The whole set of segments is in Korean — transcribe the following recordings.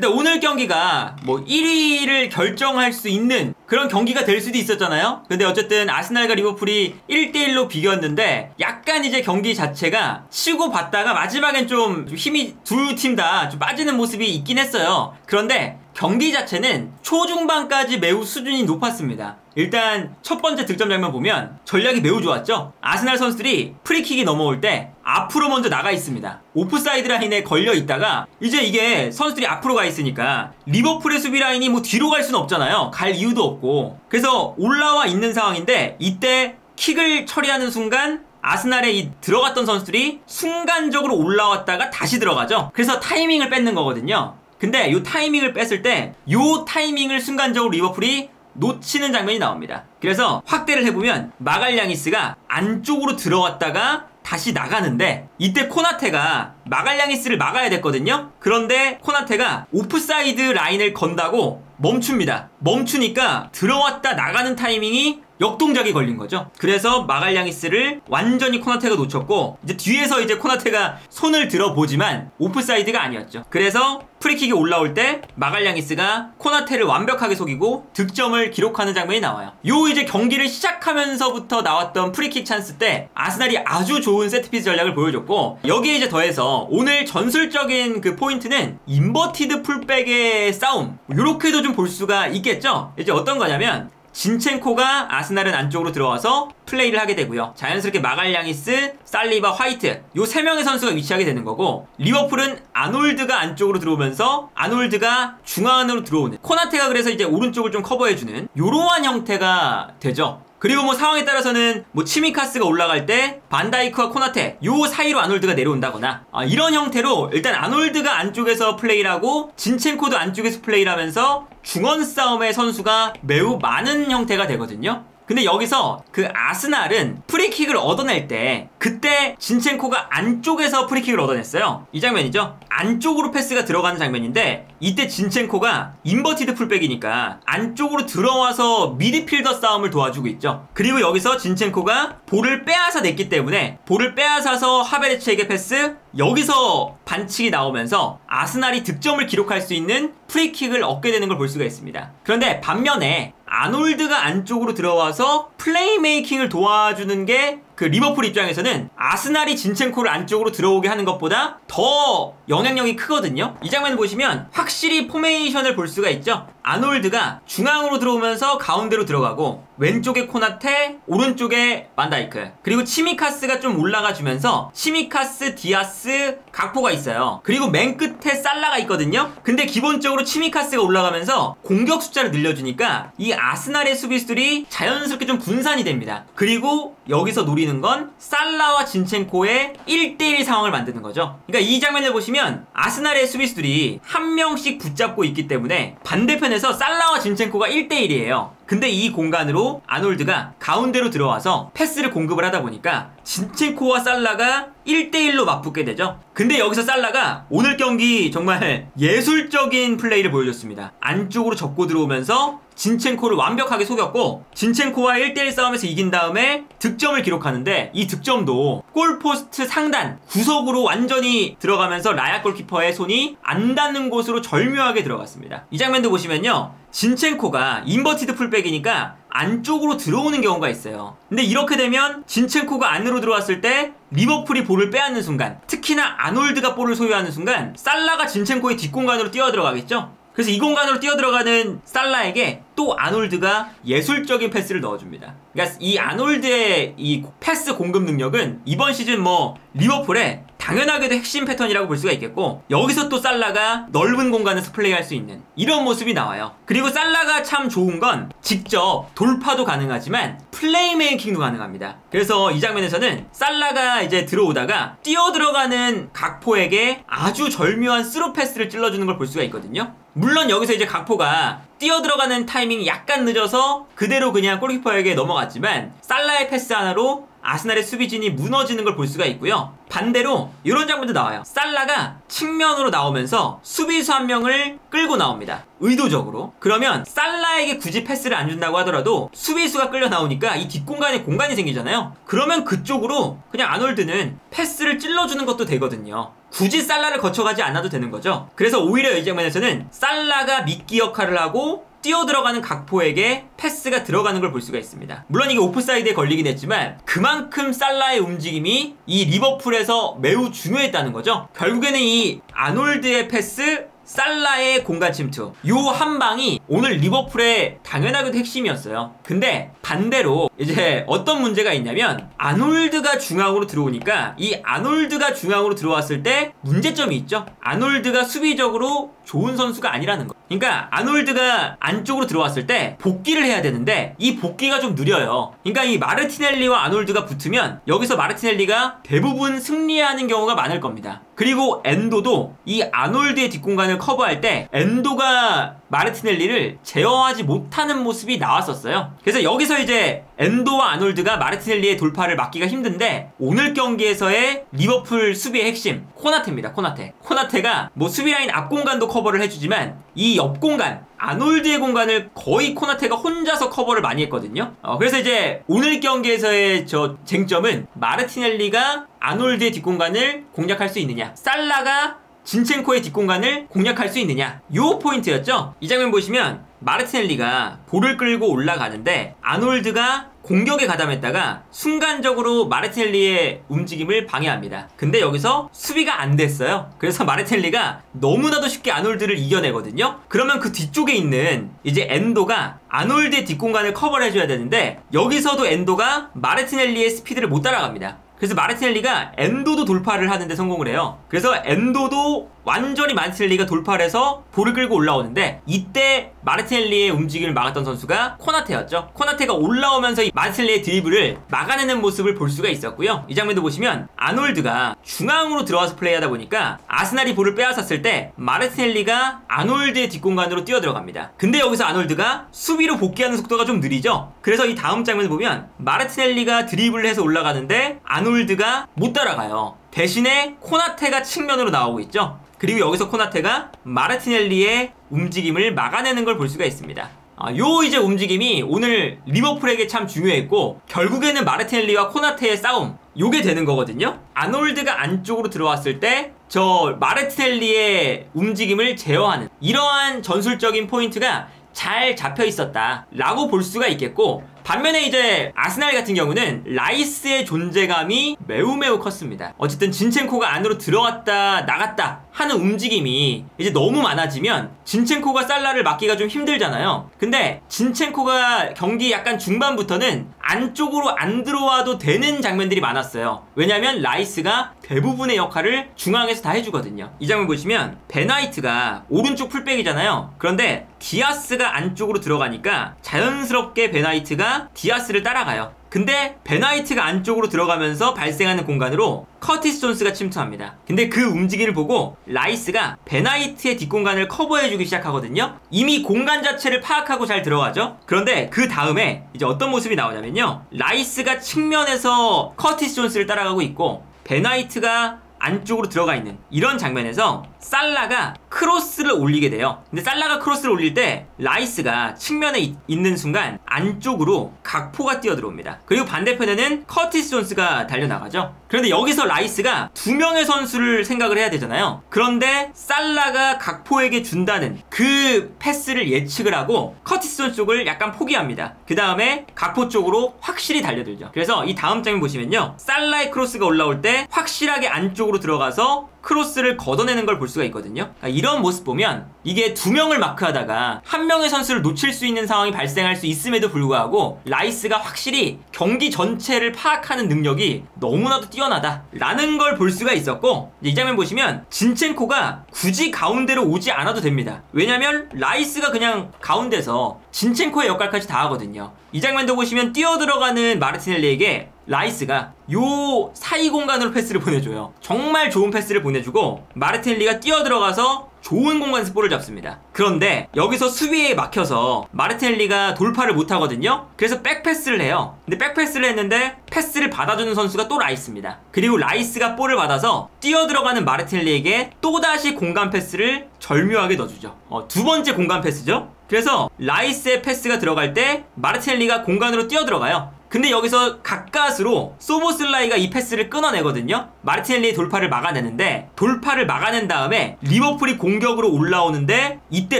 일단 오늘 경기가 뭐 1위를 결정할 수 있는 그런 경기가 될 수도 있었잖아요. 근데 어쨌든 아스날과 리버풀이 1대1로 비겼는데 약간 이제 경기 자체가 치고 받다가 마지막엔 좀 힘이 두 팀 다 좀 빠지는 모습이 있긴 했어요. 그런데 경기 자체는 초중반까지 매우 수준이 높았습니다. 일단 첫 번째 득점 장면 보면 전략이 매우 좋았죠. 아스날 선수들이 프리킥이 넘어올 때 앞으로 먼저 나가 있습니다. 오프사이드 라인에 걸려 있다가 이제 이게 선수들이 앞으로 가 있으니까 리버풀의 수비 라인이 뭐 뒤로 갈 수는 없잖아요. 갈 이유도 없고. 그래서 올라와 있는 상황인데 이때 킥을 처리하는 순간 아스날에 이 들어갔던 선수들이 순간적으로 올라왔다가 다시 들어가죠. 그래서 타이밍을 뺏는 거거든요. 근데 이 타이밍을 뺐을 때 이 타이밍을 순간적으로 리버풀이 놓치는 장면이 나옵니다. 그래서 확대를 해보면 마갈량이스가 안쪽으로 들어왔다가 다시 나가는데 이때 코나테가 마갈량이스를 막아야 됐거든요. 그런데 코나테가 오프사이드 라인을 건다고 멈춥니다. 멈추니까 들어왔다 나가는 타이밍이 역동작이 걸린 거죠. 그래서 마갈량이스를 완전히 코나테가 놓쳤고 이제 뒤에서 이제 코나테가 손을 들어보지만 오프사이드가 아니었죠. 그래서 프리킥이 올라올 때 마갈량이스가 코나테를 완벽하게 속이고 득점을 기록하는 장면이 나와요. 요 이제 경기를 시작하면서부터 나왔던 프리킥 찬스 때 아스날이 아주 좋은 세트피스 전략을 보여줬고 여기에 이제 더해서 오늘 전술적인 그 포인트는 인버티드 풀백의 싸움 요렇게도 좀 볼 수가 있겠죠. 이제 어떤 거냐면 진첸코가 아스날은 안쪽으로 들어와서 플레이를 하게 되고요. 자연스럽게 마갈량이스, 살리바, 화이트 요 3명의 선수가 위치하게 되는 거고 리버풀은 아놀드가 안쪽으로 들어오면서 아놀드가 중앙 안으로 들어오는 코나테가 그래서 이제 오른쪽을 좀 커버해주는 요러한 형태가 되죠. 그리고 뭐 상황에 따라서는 뭐 치미카스가 올라갈 때 반다이크와 코나테 요 사이로 아놀드가 내려온다거나 이런 형태로 일단 아놀드가 안쪽에서 플레이를 하고 진첸코도 안쪽에서 플레이를 하면서 중원 싸움의 선수가 매우 많은 형태가 되거든요. 근데 여기서 그 아스날은 프리킥을 얻어낼 때 그때 진첸코가 안쪽에서 프리킥을 얻어냈어요. 이 장면이죠. 안쪽으로 패스가 들어가는 장면인데 이때 진첸코가 인버티드 풀백이니까 안쪽으로 들어와서 미드필더 싸움을 도와주고 있죠. 그리고 여기서 진첸코가 볼을 빼앗아 냈기 때문에 볼을 빼앗아서 하베르츠에게 패스 여기서 반칙이 나오면서 아스날이 득점을 기록할 수 있는 프리킥을 얻게 되는 걸 볼 수가 있습니다. 그런데 반면에 아놀드가 안쪽으로 들어와서 플레이메이킹을 도와주는 게 그 리버풀 입장에서는 아스날이 진첸코를 안쪽으로 들어오게 하는 것보다 더 영향력이 크거든요. 이 장면을 보시면 확실히 포메이션을 볼 수가 있죠. 아놀드가 중앙으로 들어오면서 가운데로 들어가고 왼쪽에 코나테, 오른쪽에 반다이크 그리고 치미카스가 좀 올라가 주면서 치미카스, 디아스, 각포가 있어요. 그리고 맨 끝에 살라가 있거든요. 근데 기본적으로 치미카스가 올라가면서 공격 숫자를 늘려주니까 이 아스날의 수비수들이 자연스럽게 좀 분산이 됩니다. 그리고 여기서 노리는 건 살라와 진첸코의 1대1 상황을 만드는 거죠. 그러니까 이 장면을 보시면 아스날의 수비수들이 한 명씩 붙잡고 있기 때문에 반대편에서 살라와 진첸코가 1대1이에요. 근데 이 공간으로 아놀드가 가운데로 들어와서 패스를 공급을 하다 보니까 진첸코와 살라가 1대1로 맞붙게 되죠. 근데 여기서 살라가 오늘 경기 정말 예술적인 플레이를 보여줬습니다. 안쪽으로 접고 들어오면서 진첸코를 완벽하게 속였고 진첸코와 1대1 싸움에서 이긴 다음에 득점을 기록하는데 이 득점도 골포스트 상단 구석으로 완전히 들어가면서 라약 골키퍼의 손이 안 닿는 곳으로 절묘하게 들어갔습니다. 이 장면도 보시면요. 진첸코가 인버티드 풀백이니까 안쪽으로 들어오는 경우가 있어요. 근데 이렇게 되면 진첸코가 안으로 들어왔을 때 리버풀이 볼을 빼앗는 순간 특히나 아놀드가 볼을 소유하는 순간 살라가 진첸코의 뒷공간으로 뛰어들어가겠죠. 그래서 이 공간으로 뛰어들어가는 살라에게 또 아놀드가 예술적인 패스를 넣어줍니다. 그러니까 이 아놀드의 이 패스 공급 능력은 이번 시즌 뭐 리버풀의 당연하게도 핵심 패턴이라고 볼 수가 있겠고 여기서 또 살라가 넓은 공간에서 플레이할 수 있는 이런 모습이 나와요. 그리고 살라가 참 좋은 건 직접 돌파도 가능하지만 플레이메이킹도 가능합니다. 그래서 이 장면에서는 살라가 이제 들어오다가 뛰어들어가는 각포에게 아주 절묘한 스루 패스를 찔러주는 걸 볼 수가 있거든요. 물론 여기서 이제 각포가 뛰어들어가는 타이밍이 약간 늦어서 그대로 그냥 골키퍼에게 넘어갔지만 살라의 패스 하나로 아스날의 수비진이 무너지는 걸 볼 수가 있고요. 반대로 이런 장면도 나와요. 살라가 측면으로 나오면서 수비수 한 명을 끌고 나옵니다. 의도적으로. 그러면 살라에게 굳이 패스를 안 준다고 하더라도 수비수가 끌려 나오니까 이 뒷공간에 공간이 생기잖아요. 그러면 그쪽으로 그냥 아놀드는 패스를 찔러주는 것도 되거든요. 굳이 살라를 거쳐가지 않아도 되는 거죠. 그래서 오히려 이 장면에서는 살라가 미끼 역할을 하고 뛰어들어가는 각포에게 패스가 들어가는 걸 볼 수가 있습니다. 물론 이게 오프사이드에 걸리긴 했지만 그만큼 살라의 움직임이 이 리버풀에서 매우 중요했다는 거죠. 결국에는 이 아놀드의 패스, 살라의 공간 침투, 요 한 방이 오늘 리버풀의 당연하게도 핵심이었어요. 근데 반대로 이제 어떤 문제가 있냐면 아놀드가 중앙으로 들어오니까 이 아놀드가 중앙으로 들어왔을 때 문제점이 있죠. 아놀드가 수비적으로 좋은 선수가 아니라는 거. 그러니까 아놀드가 안쪽으로 들어왔을 때 복귀를 해야 되는데 이 복귀가 좀 느려요. 그러니까 이 마르티넬리와 아놀드가 붙으면 여기서 마르티넬리가 대부분 승리하는 경우가 많을 겁니다. 그리고 엔도도 이 아놀드의 뒷공간을 커버할 때 엔도가 마르티넬리를 제어하지 못하는 모습이 나왔었어요. 그래서 여기서 이제 엔도와 아놀드가 마르티넬리의 돌파를 막기가 힘든데 오늘 경기에서의 리버풀 수비의 핵심 코나테입니다. 코나테가 뭐 수비라인 앞 공간도 커버를 해주지만 이 옆 공간 아놀드의 공간을 거의 코나테가 혼자서 커버를 많이 했거든요. 그래서 이제 오늘 경기에서의 저 쟁점은 마르티넬리가 아놀드의 뒷공간을 공략할 수 있느냐, 살라가 진첸코의 뒷공간을 공략할 수 있느냐, 요 포인트였죠. 이 장면 보시면 마르티넬리가 볼을 끌고 올라가는데 아놀드가 공격에 가담했다가 순간적으로 마르티넬리의 움직임을 방해합니다. 근데 여기서 수비가 안 됐어요. 그래서 마르티넬리가 너무나도 쉽게 아놀드를 이겨내거든요. 그러면 그 뒤쪽에 있는 이제 엔도가 아놀드의 뒷공간을 커버를 해줘야 되는데 여기서도 엔도가 마르티넬리의 스피드를 못 따라갑니다. 그래서 마르티넬리가 엔도도 돌파를 하는데 성공을 해요. 그래서 엔도도 완전히 마르티넬리가 돌파를 해서 볼을 끌고 올라오는데 이때 마르티넬리의 움직임을 막았던 선수가 코나테였죠. 코나테가 올라오면서 이 마르티넬리의 드리블을 막아내는 모습을 볼 수가 있었고요. 이 장면도 보시면 아놀드가 중앙으로 들어와서 플레이하다 보니까 아스날이 볼을 빼앗았을 때 마르티넬리가 아놀드의 뒷공간으로 뛰어들어갑니다. 근데 여기서 아놀드가 수비로 복귀하는 속도가 좀 느리죠. 그래서 이 다음 장면을 보면 마르티넬리가 드리블을 해서 올라가는데 아놀드가 못 따라가요. 대신에 코나테가 측면으로 나오고 있죠. 그리고 여기서 코나테가 마르티넬리의 움직임을 막아내는 걸 볼 수가 있습니다. 요 이제 움직임이 오늘 리버풀에게 참 중요했고 결국에는 마르티넬리와 코나테의 싸움, 요게 되는 거거든요. 아놀드가 안쪽으로 들어왔을 때 저 마르티넬리의 움직임을 제어하는 이러한 전술적인 포인트가 잘 잡혀 있었다 라고 볼 수가 있겠고, 반면에 이제 아스날 같은 경우는 라이스의 존재감이 매우 컸습니다. 어쨌든 진첸코가 안으로 들어갔다 나갔다 하는 움직임이 이제 너무 많아지면 진첸코가 살라를 막기가 좀 힘들잖아요. 근데 진첸코가 경기 약간 중반부터는 안쪽으로 안 들어와도 되는 장면들이 많았어요. 왜냐면 라이스가 대부분의 역할을 중앙에서 다 해주거든요. 이 장면 보시면 베나이트가 오른쪽 풀백이잖아요. 그런데 디아스가 안쪽으로 들어가니까 자연스럽게 베나이트가 디아스를 따라가요. 근데 베나이트가 안쪽으로 들어가면서 발생하는 공간으로 커티스 존스가 침투합니다. 근데 그 움직임을 보고 라이스가 베나이트의 뒷공간을 커버해주기 시작하거든요. 이미 공간 자체를 파악하고 잘 들어가죠. 그런데 그 다음에 이제 어떤 모습이 나오냐면요, 라이스가 측면에서 커티스 존스를 따라가고 있고 베나이트가 안쪽으로 들어가 있는 이런 장면에서 살라가 크로스를 올리게 돼요. 근데 살라가 크로스를 올릴 때 라이스가 측면에 있는 순간 안쪽으로 각포가 뛰어들어옵니다. 그리고 반대편에는 커티스 존스가 달려나가죠. 그런데 여기서 라이스가 두 명의 선수를 생각을 해야 되잖아요. 그런데 살라가 각포에게 준다는 그 패스를 예측을 하고 커티스 존스 쪽을 약간 포기합니다. 그 다음에 각포 쪽으로 확실히 달려들죠. 그래서 이 다음 장면 보시면요, 살라의 크로스가 올라올 때 확실하게 안쪽으로 들어가서 크로스를 걷어내는 걸 볼 수가 있거든요. 그러니까 이런 모습 보면 이게 두 명을 마크하다가 한 명의 선수를 놓칠 수 있는 상황이 발생할 수 있음에도 불구하고 라이스가 확실히 경기 전체를 파악하는 능력이 너무나도 뛰어나다 라는 걸 볼 수가 있었고, 이 장면 보시면 진첸코가 굳이 가운데로 오지 않아도 됩니다. 왜냐면 라이스가 그냥 가운데서 진첸코의 역할까지 다 하거든요. 이 장면도 보시면 뛰어들어가는 마르티넬리에게 라이스가 요 사이 공간으로 패스를 보내줘요. 정말 좋은 패스를 보내주고 마르티넬리가 뛰어들어가서 좋은 공간에서 볼을 잡습니다. 그런데 여기서 수비에 막혀서 마르티넬리가 돌파를 못하거든요. 그래서 백패스를 해요. 근데 백패스를 했는데 패스를 받아주는 선수가 또 라이스입니다. 그리고 라이스가 볼을 받아서 뛰어들어가는 마르티넬리에게 또다시 공간 패스를 절묘하게 넣어주죠. 두 번째 공간 패스죠. 그래서 라이스의 패스가 들어갈 때 마르티넬리가 공간으로 뛰어들어가요. 근데 여기서 가까스로 소보슬라이가 이 패스를 끊어내거든요. 마르티넬리의 돌파를 막아내는데, 돌파를 막아낸 다음에 리버풀이 공격으로 올라오는데 이때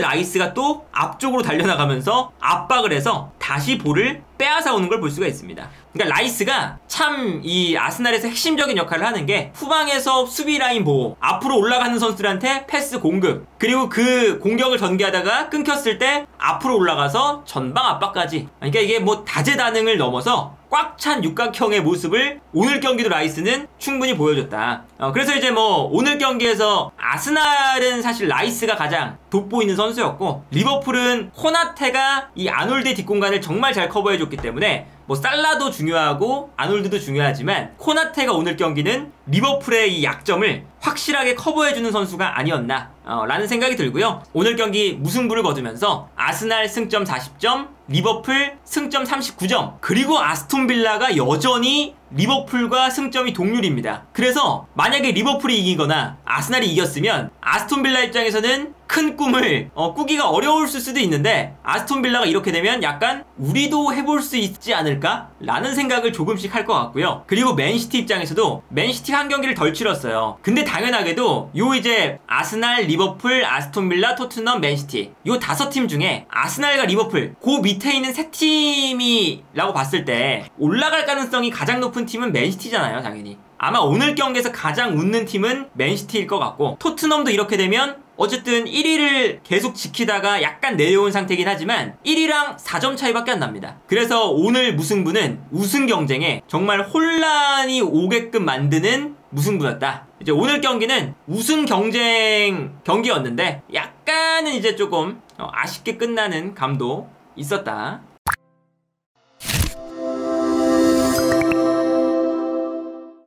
라이스가 또 앞쪽으로 달려나가면서 압박을 해서 다시 볼을 빼앗아 오는 걸 볼 수가 있습니다. 그러니까 라이스가 참 이 아스날에서 핵심적인 역할을 하는 게 후방에서 수비 라인 보호, 앞으로 올라가는 선수들한테 패스 공급, 그리고 그 공격을 전개하다가 끊겼을 때 앞으로 올라가서 전방 압박까지. 그러니까 이게 뭐 다재다능을 넘어서 꽉 찬 육각형의 모습을 오늘 경기도 라이스는 충분히 보여줬다. 그래서 이제 뭐 오늘 경기에서 아스날은 사실 라이스가 가장 돋보이는 선수였고, 리버풀은 코나테가 이 아놀드의 뒷공간을 정말 잘 커버해줬기 때문에 뭐 살라도 중요하고 아놀드도 중요하지만 코나테가 오늘 경기는 리버풀의 이 약점을 확실하게 커버해주는 선수가 아니었나 라는 생각이 들고요. 오늘 경기 무승부를 거두면서 아스날 승점 40점, 리버풀 승점 39점, 그리고 아스톤빌라가 여전히 리버풀과 승점이 동률입니다. 그래서 만약에 리버풀이 이기거나 아스날이 이겼으면 아스톤빌라 입장에서는 큰 꿈을 꾸기가 어려울 수도 있는데, 아스톤빌라가 이렇게 되면 약간 우리도 해볼 수 있지 않을까? 라는 생각을 조금씩 할 것 같고요. 그리고 맨시티 입장에서도 맨시티가 한 경기를 덜 치렀어요. 근데 당연하게도 요 이제 아스날, 리버풀, 아스톤빌라, 토트넘, 맨시티 요 5팀 중에 아스날과 리버풀 그 밑에 있는 3팀이라고 봤을 때 올라갈 가능성이 가장 높은 팀은 맨시티잖아요, 당연히. 아마 오늘 경기에서 가장 웃는 팀은 맨시티일 것 같고, 토트넘도 이렇게 되면 어쨌든 1위를 계속 지키다가 약간 내려온 상태이긴 하지만 1위랑 4점 차이밖에 안 납니다. 그래서 오늘 무승부는 우승 경쟁에 정말 혼란이 오게끔 만드는 무승부였다. 이제 오늘 경기는 우승 경쟁 경기였는데 약간은 이제 조금 아쉽게 끝나는 감도 있었다.